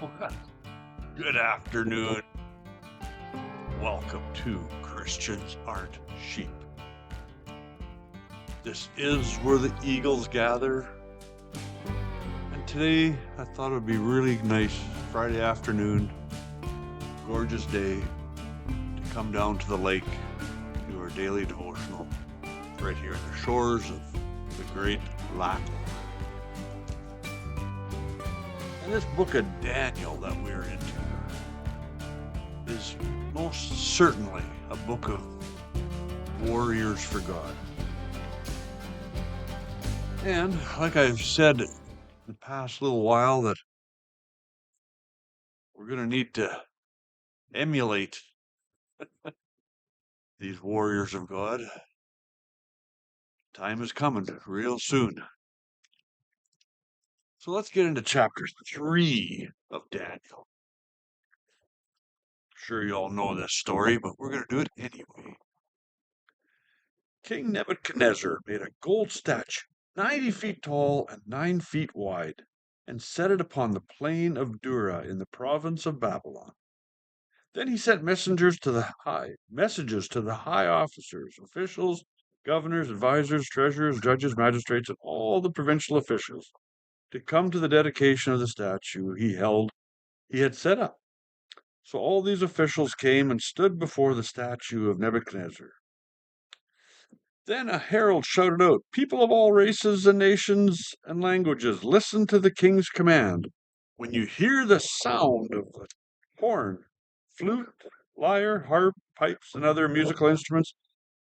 Well, good afternoon. Welcome to Christians Aren't Sheep. This is where the eagles gather. And today I thought it would be really nice Friday afternoon, gorgeous day, to come down to the lake, do our daily devotional right here at the shores of the Great Lac. And this book of Daniel that we're into is most certainly a book of warriors for God. And like I've said in the past little while, that we're going to need to emulate these warriors of God. Time is coming real soon. So let's get into chapter 3 of Daniel. I'm sure you all know this story, but we're going to do it anyway. King Nebuchadnezzar made a gold statue, 90 feet tall and 9 feet wide, and set it upon the plain of Dura in the province of Babylon. Then he sent messages to the high officers, officials, governors, advisors, treasurers, judges, magistrates, and all the provincial officials to come to the dedication of the statue he had set up. So all these officials came and stood before the statue of Nebuchadnezzar. Then a herald shouted out, "People of all races and nations and languages, listen to the king's command. When you hear the sound of the horn, flute, lyre, harp, pipes, and other musical instruments,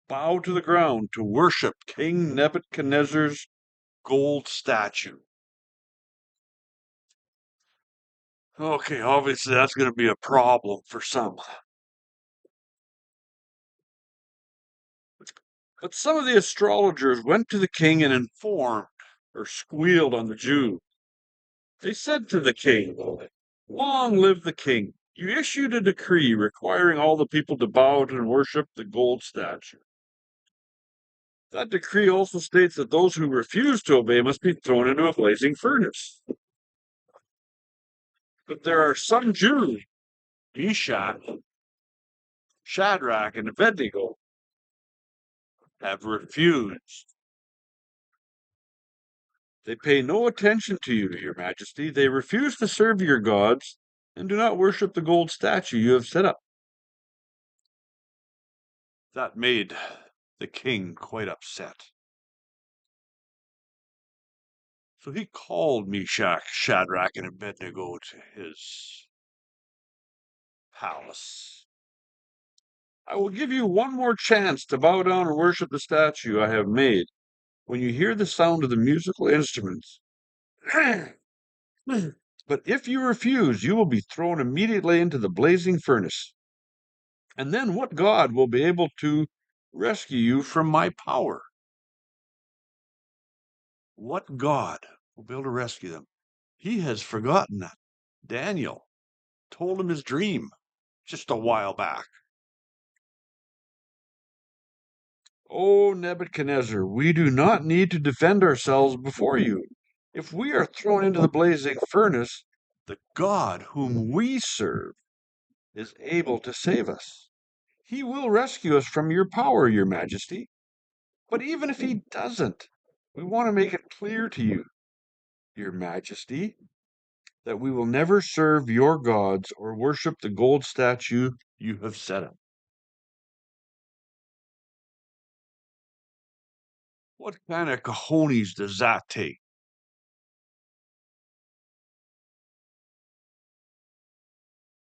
bow to the ground to worship King Nebuchadnezzar's gold statue." Okay, obviously that's going to be a problem for some. But some of the astrologers went to the king and informed or squealed on the Jews. They said to the king, "Long live the king! You issued a decree requiring all the people to bow to and worship the gold statue. That decree also states that those who refuse to obey must be thrown into a blazing furnace. But there are some Jews, Meshach, Shadrach, and Abednego, have refused. They pay no attention to you, your majesty. They refuse to serve your gods and do not worship the gold statue you have set up." That made the king quite upset. So he called Meshach, Shadrach, and Abednego to his palace. "I will give you one more chance to bow down and worship the statue I have made. When you hear the sound of the musical instruments, but if you refuse, you will be thrown immediately into the blazing furnace. And then what God will be able to rescue you from my power?" What God will be able to rescue them? He has forgotten that. Daniel told him his dream just a while back. "Oh, Nebuchadnezzar, we do not need to defend ourselves before you. If we are thrown into the blazing furnace, the God whom we serve is able to save us. He will rescue us from your power, your majesty. But even if he doesn't, we want to make it clear to you, your majesty, that we will never serve your gods or worship the gold statue you have set up." What kind of cojones does that take?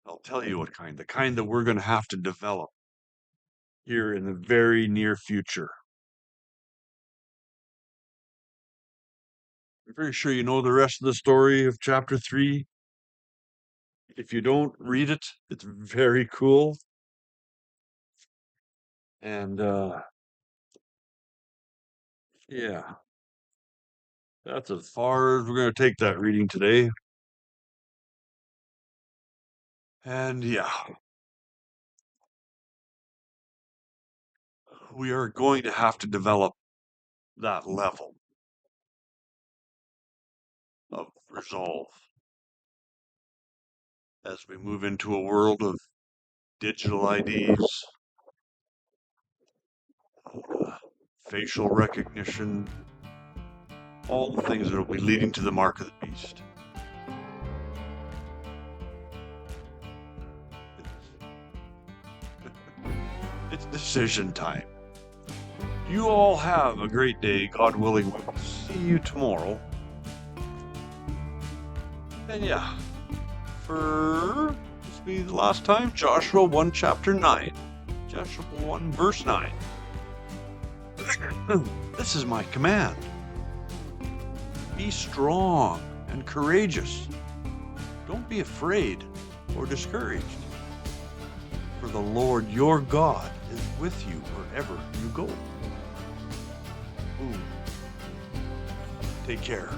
I'll tell you what kind. The kind that we're going to have to develop here in the very near future. I'm very sure you know the rest of the story of chapter 3. If you don't, read it. It's very cool. And, yeah, that's as far as we're going to take that reading today. And, yeah, we are going to have to develop that level of resolve. as we move into a world of digital IDs, facial recognition, all the things that will be leading to the mark of the beast. It's decision time. You all have a great day. God willing, we'll see you tomorrow. And yeah, for this will be the last time, Joshua 1 chapter 9. Joshua 1 verse 9. This is my command. Be strong and courageous. Don't be afraid or discouraged. For the Lord your God is with you wherever you go. Boom. Take care.